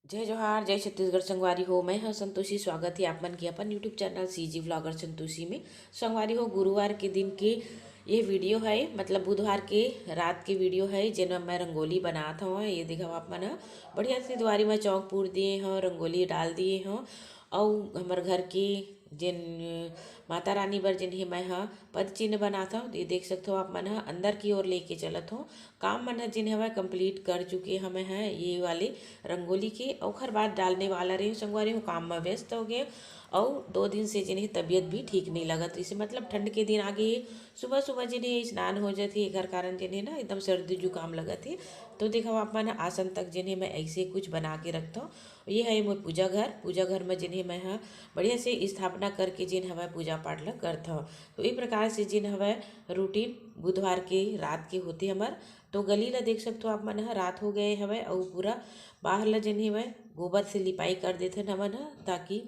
जय जोहार जय छत्तीसगढ़ संगवारी हो। मैं हूं संतोषी। स्वागत है आप मन के अपन YouTube channel CG vlogger Santoshi में। संगवारी हो, गुरुवार के दिन की ये वीडियो है, मतलब बुधवार के रात की वीडियो है जिनमें मैं रंगोली बनात हूँ। ये देखो आप मन ह बढ़िया से द्वारी में चौक पूर दिए हों, रंगोली डाल दिए हों। और हमारे घर की जिन माता रानी बर जिन ही मैं हाँ पद चिन्ह बनाता हूँ। ये देख सकते हो आप मन ह अंदर की ओर लेके चलत हो। काम मन ह जिन हवा कंप्लीट कर चुके हमें हैं ये वाले रंगोली के। ओखर बाद डालने वाला रही संगवारी हूँ, काम में व्यस्त हो गए। और 2 दिन से जिन्हें तबीयत भी ठीक नहीं लगत, इसे मतलब ठंड के दिन आ गए। सुबह सुबह जिन्हें स्नान हो जाती है, घर कारण जिन्हें ना एकदम सर्दी जुकाम लगत है। तो देखो आप मन आसन तक जिन्हें मैं ऐसे कुछ बना के रखता हूँ। ये है मोर पूजा घर में जिन्हें मैं हाँ बढ़िया से स्थापना करके जिन हवा पूजा पाठ ला करता हूँ। तो इस प्रकार से जिन हवा रूटीन बुधवार के रात के होते हमार। तो गली ला देख सकते हो आप मन ह रात हो गए हवे और पूरा बाहर ला जन हवे गोबर से लिपाई कर देते हमन ह, ताकि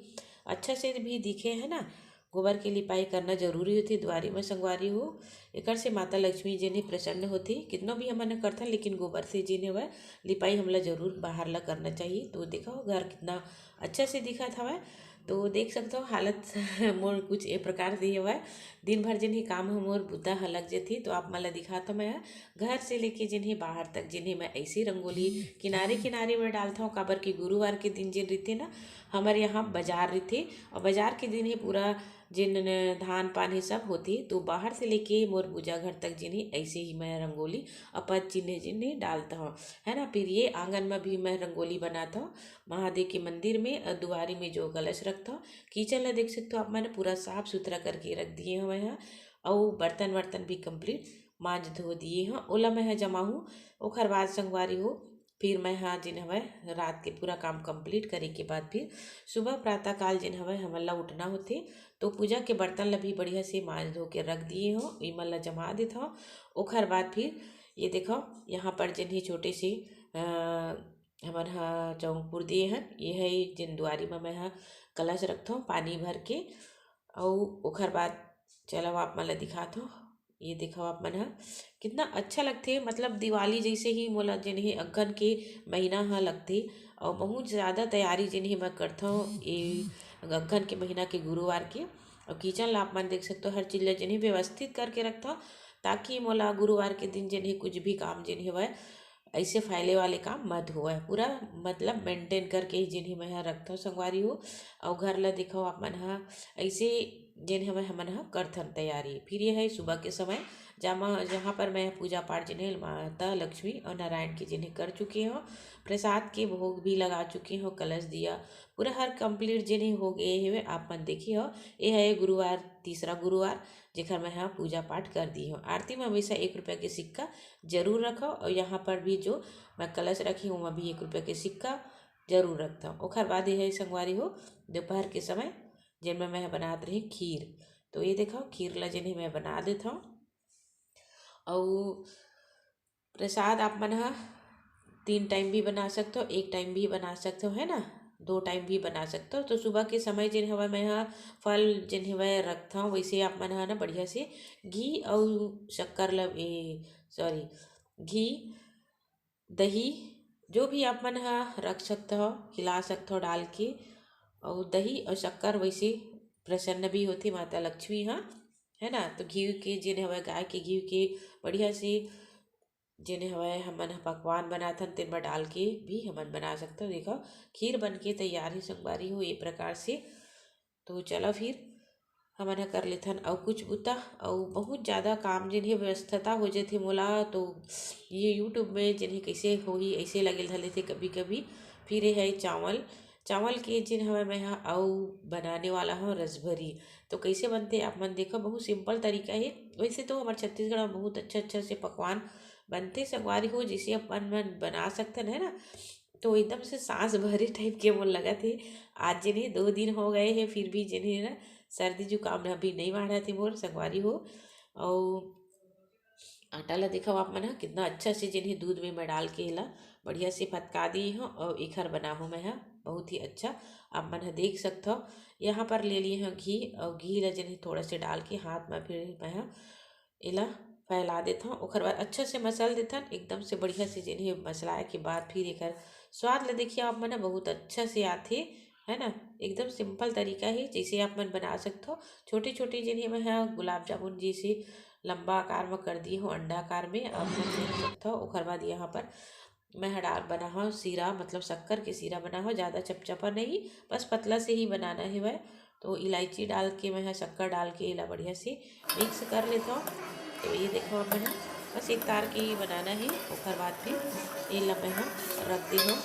अच्छा से भी दिखे है ना। गोबर के लिपाई करना जरूरी होती द्वारी में संगवारी हो। एकर से माता लक्ष्मी जिन्हें प्रसन्न होती, कितना भी हमन करता लेकिन गोबर से जिन्हें वह लिपाई हमला जरूर बाहर ला करना चाहिए। तो देखो घर कितना अच्छा से दिखत हवा। तो देख सकते हो हालत मोर कुछ ए प्रकार से हुआ है। दिन भर जिन्हें काम है मोर बुद्धा हलक जेथी। तो आप मला दिखाता मैं घर से लेके जिन्हें बाहर तक जिन्हें मैं ऐसी रंगोली किनारे किनारे में डालता हूँ। काबर की गुरुवार के दिन जिन रहते ना हमारे यहाँ बाजार रहते, और बाजार के दिन ही पूरा जिन धान पान ही सब होती। तो बाहर से लेके मोर पूजा घर तक जिन्हें ऐसे ही मैं रंगोली अपद जिन्हें जिन्हें डालता हूँ, है ना। फिर ये आंगन में भी मैं रंगोली बनाता हूँ महादेव के मंदिर में। दुआरी में जो कलश रखता हूँ, किचन ला देख सकते हो आप मैंने पूरा साफ सुथरा करके रख दिए हमें यहाँ। और बर्तन वर्तन भी कंप्लीट मांज धो दिए हैं, ओला मैं जमा हूँ। ओखर बाद संगवारी हो फिर मैं हाँ जिन हवै रात के पूरा काम कंप्लीट करे के बाद फिर सुबह प्रातः काल जिन हवै हमला उठना होते। तो पूजा के बर्तन ला भी बढ़िया से मांज धो के रख दिए हो, इमल ला जमा देता हूँ। ओखर बाद फिर ये देखो यहाँ पर जिन ही छोटे से हमारे यहाँ चौंकपुर दिए हैं। ये है जिन दुआरी में मैं यहाँ कलश रखता हूँ पानी भर के। और ओखर बाद चलो आप मला दिखाता हूँ। ये देखो आप मन ह कितना अच्छा लगते, मतलब दिवाली जैसे ही मोला जिन्हें अगन के महीना ह लगते। और बहुत ज़्यादा तैयारी जिन्हें मैं करता हूँ ये अगन के महीना के गुरुवार के। और किचन ला आप मन देख सकते हो हर चीज़ ला जिन्हें व्यवस्थित करके रखता हूँ, ताकि मोला गुरुवार के दिन जिन्हें कुछ भी काम जिन्हें वह ऐसे फैले वाले काम मत हुआ है। पूरा मतलब मेंटेन करके ही जिन्हें मैं यहाँ रखता हूँ संगवारी हो। और घर ला दिखाओ आप मन हाँ ऐसे जिन्हें मैं हमन हाँ करथन तैयारी। फिर ये है सुबह के समय जहाँ पर मैं पूजा पाठ जिन्हें माता लक्ष्मी और नारायण की जिन्हें कर चुकी हूँ। प्रसाद के भोग भी लगा चुकी हूँ, कलश दिया पूरा हर कंप्लीट जिन्हें हो गए हुए आप मन देखी हो। ये है गुरुवार, तीसरा गुरुवार जेकर मैं यहाँ पूजा पाठ कर दी हूँ। आरती में हमेशा 1 रुपये के सिक्का जरूर रखो, और यहाँ पर भी जो मैं कलश रखी हूँ वहाँ भी 1 रुपये के सिक्का जरूर रखता हूँ। ओखर बाद ये है संगवारी हो दोपहर के समय जिनमें मैं बनात रही खीर। तो ये देखो खीर ला जिन्हें मैं बना देता हूँ। और प्रसाद आप मन ह 3 टाइम भी बना सकते हो, 1 टाइम भी बना सकते हो, है ना, 2 टाइम भी बना सकते हो। तो सुबह के समय जिन हवा मैं यहाँ फल जिन हवा रखता हूँ, वैसे आप मन ना बढ़िया से घी और शक्कर सॉरी घी दही जो भी आप मन रख सकते हो, खिला सकते हो डाल के। और दही और शक्कर वैसे प्रसन्न भी होती माता लक्ष्मी, हाँ, है ना। तो घी के जिन हवा गाय के घी के बढ़िया से जिन्हें हवाए हमन पकवान बनाथन तेन में डाल के भी हमन बना सकते हो। देखो खीर बन के तैयार ही संगवारी हो ये प्रकार से। तो चलो फिर हमन कर लेथन और कुछ बुता और बहुत ज़्यादा काम जिन्हें व्यस्तता हो जाती मोला। तो ये यूट्यूब में जिन्हें कैसे हो ही ऐसे लगे धले थे कभी कभी। फिर ये है चावल, चावल के जिन हमें मैं यहाँ और बनाने वाला हूँ रसभरी। तो कैसे बनते आप मन देखो, बहुत सिंपल तरीका है। वैसे तो हमारे छत्तीसगढ़ में बहुत अच्छा से पकवान बनते संगवारी हो, जिसे अपन मन बना सकते है ना। तो एकदम से सांस भरे टाइप के मन लगा थे। आज जिन्हें 2 दिन हो गए हैं फिर भी जिन्हें ना सर्दी जुकाम अभी नहीं मारा थी मोर संगवारी हो। और आटा ला देखो आप मन कितना अच्छा से जिन्हें दूध में मैं डाल के ला बढ़िया से फटका दी हूँ। और एक हर बना हूँ मैं यहाँ बहुत ही अच्छा, आप मन देख सकते हो। यहाँ पर ले लिए हैं घी, और घी ला जिन्हें थोड़ा से डाल के हाथ में फिर मैं इला फैला देता हूँ। ओखर बाद अच्छा से मसल देता एकदम से बढ़िया से जिन्हें मसलाए के बाद फिर एक स्वाद ला देखिए आप मन बहुत अच्छा से आथे, है ना। एकदम सिंपल तरीका है जैसे आप मन बना सकते हो। छोटे छोटे जिन्हें मैं गुलाब जामुन जैसे लंबा आकार में कर दिए हो, अंडा आकार में आप मन देख सकते हो। ओकर बाद यहाँ पर मैं डाल बना हो सीरा, मतलब शक्कर के सीरा बना हो, ज़्यादा चपचपा नहीं, बस पतला से ही बनाना है वह। तो इलायची डाल के मैं शक्कर डाल के इला बढ़िया से मिक्स कर लेता हूँ। तो ये देखो अब मैं बस एक तार के ही बनाना है। ओकर बाद फिर ये ला मैं रख दी हूँ।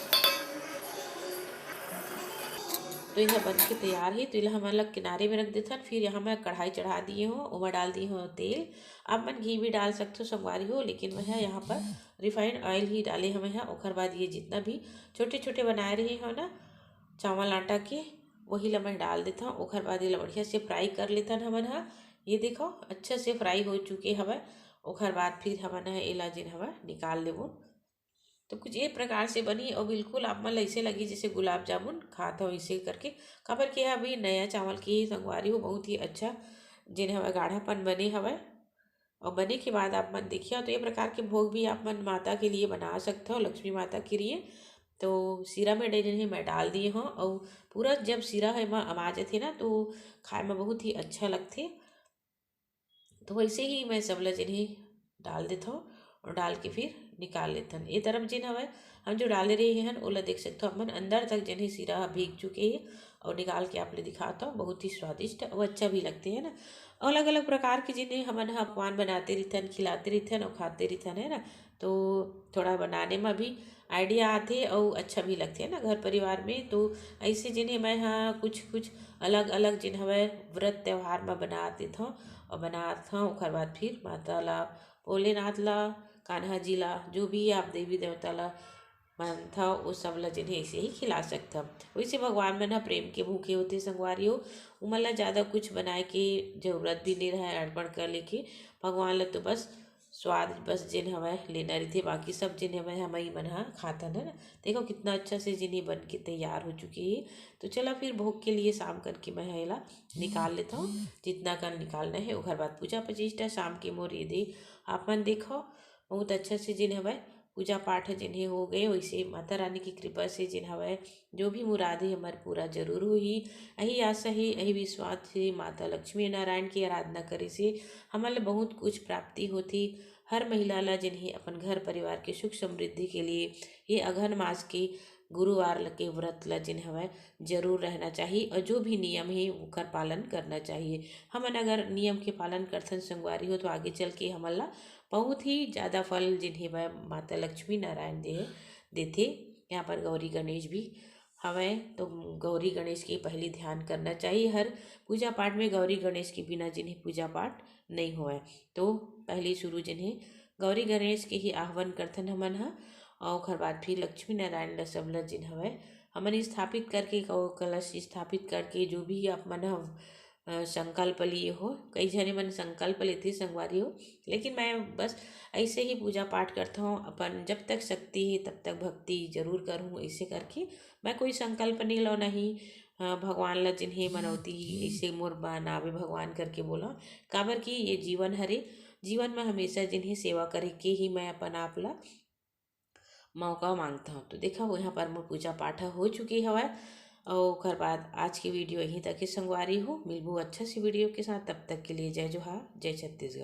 तो यह बन के तैयार है। तो यह हम अलग किनारे में रख देते हैं। फिर यहाँ मैं कढ़ाई चढ़ा दिए हूँ, उमा डाल दी हूँ तेल। आप मन घी भी डाल सकते हो संगवारी हो, लेकिन वह यहाँ पर रिफाइंड ऑयल ही डाले हमें है। ओकर बाद ये जितना भी छोटे छोटे बनाए रहे हो ना चावल आटा के, वही ला मैं डाल देता हूँ। ओकर बाद ये बढ़िया से फ्राई कर लेता हमन हा। ये देखो अच्छे से फ्राई हो चुके हवे। ओकर बाद फिर हमन हा एला जिन हवा निकाल लेबो। तो कुछ ये प्रकार से बनी और बिल्कुल आप मन ऐसे लगी जैसे गुलाब जामुन खाता हो इसे करके। काबर के अभी नया चावल की ही संगवारी हो, बहुत ही अच्छा जिन्हें हवा गाढ़ापन बने हवा। और बने के बाद आप मन देखिए तो ये प्रकार के भोग भी आप मन माता के लिए बना सकते हो, लक्ष्मी माता के लिए। तो सीरा में जिन्हें मैं डाल दिए हूँ और पूरा जब सीरा है मैं आ जाते ना तो खाए में बहुत ही अच्छा लगते। तो वैसे ही मैं सब जिन्हें डाल देता हूँ और डाल के फिर निकाल लेते हैं। ये तरफ जिन हवा हम जो डाले रहे हैं ओला देख सकते हो अपन अंदर तक जिन्हें सीरा भीग चुके हैं। और निकाल के आप ले दिखाता हूँ, बहुत ही स्वादिष्ट और अच्छा भी लगते हैं ना। अलग अलग प्रकार के जिन्हें हम पकवान बनाते रहते हैं, खिलाते रहते हैं और खाते रहते हैं, है ना। तो थोड़ा बनाने में भी आइडिया आते और अच्छा भी लगते हैं ना घर परिवार में। तो ऐसे जिन्हें मैं हाँ कुछ कुछ अलग अलग जिन हवे व्रत त्यौहार में बना देता हूँ और बनाता हूँ। ओकर बाद फिर माता ला, भोलेनाथ ला, कान्हा जी ला, जो भी आप देवी देवता ला मानता हो वो सब ला जिन्हें ऐसे ही खिला सकता। वैसे भगवान में ना प्रेम के भूखे होते संगवारी हो, उमन ला ज़्यादा कुछ बनाए के जरूरत भी नहीं रहा अर्पण कर लेके। भगवान ला तो बस स्वाद बस जिन हमें लेना रही थे, बाकी सब जिन हमें हम ही बना खाता है ना। देखो कितना अच्छा से जिन्हें बन के तैयार हो चुकी है। तो चला फिर भोग के लिए शाम करके मैं हेला निकाल लेता हूँ, जितना कर निकालना है। ओकर बाद पूजा प्रतिष्ठा शाम के मोर ये दे आप मन देखो बहुत अच्छा से जिन हवे पूजा पाठ जिन्हें हो गए। वैसे माता रानी की कृपा से जिन हवे जो भी मुराद है हमारे पूरा जरूर हुई। यही आशा है, यही विश्वास है। माता लक्ष्मी नारायण की आराधना करे से हमारे बहुत कुछ प्राप्ति होती। हर महिला ला जिन्हें अपन घर परिवार के सुख समृद्धि के लिए ये अघन मास के गुरुवार के व्रत ला जिन हवे जरूर रहना चाहिए। और जो भी नियम है उनका पालन करना चाहिए। हमन अगर नियम के पालन करथन संगवारी हो तो आगे चल के हमन ला बहुत ही ज़्यादा फल जिन्हें वह माता लक्ष्मी नारायण देते। यहाँ पर गौरी गणेश भी हमें तो गौरी गणेश की पहले ध्यान करना चाहिए। हर पूजा पाठ में गौरी गणेश के बिना जिन्हें पूजा पाठ नहीं हुआ। तो पहले शुरू जिन्हें गौरी गणेश के ही आह्वान करथन हमन हा। और ओकर बाद फिर लक्ष्मी नारायण ला सब ला जिन हवे हमन स्थापित करके कलश स्थापित करके जो भी आप मन संकल्प लिए हो। कई जने मन संकल्प लेते संगवारी हो, लेकिन मैं बस ऐसे ही पूजा पाठ करता हूँ। अपन जब तक शक्ति है तब तक भक्ति जरूर करूँ ऐसे करके। मैं कोई संकल्प नहीं लो नहीं भगवान ला जिन्हें मनौती ऐसे मोर बनावे भगवान करके बोला। काबर की ये जीवन हरे, जीवन में हमेशा जिन्हें सेवा करे के ही मैं अपन आप ला मौका मांगता हूँ। तो देखा वो यहाँ पर मोर पूजा पाठ हो चुकी हवा। और ओकर बाद आज की वीडियो यहीं तक ही संगवारी हो। मिलबू अच्छा सी वीडियो के साथ, तब तक के लिए जय जोहार, जय छत्तीसगढ़।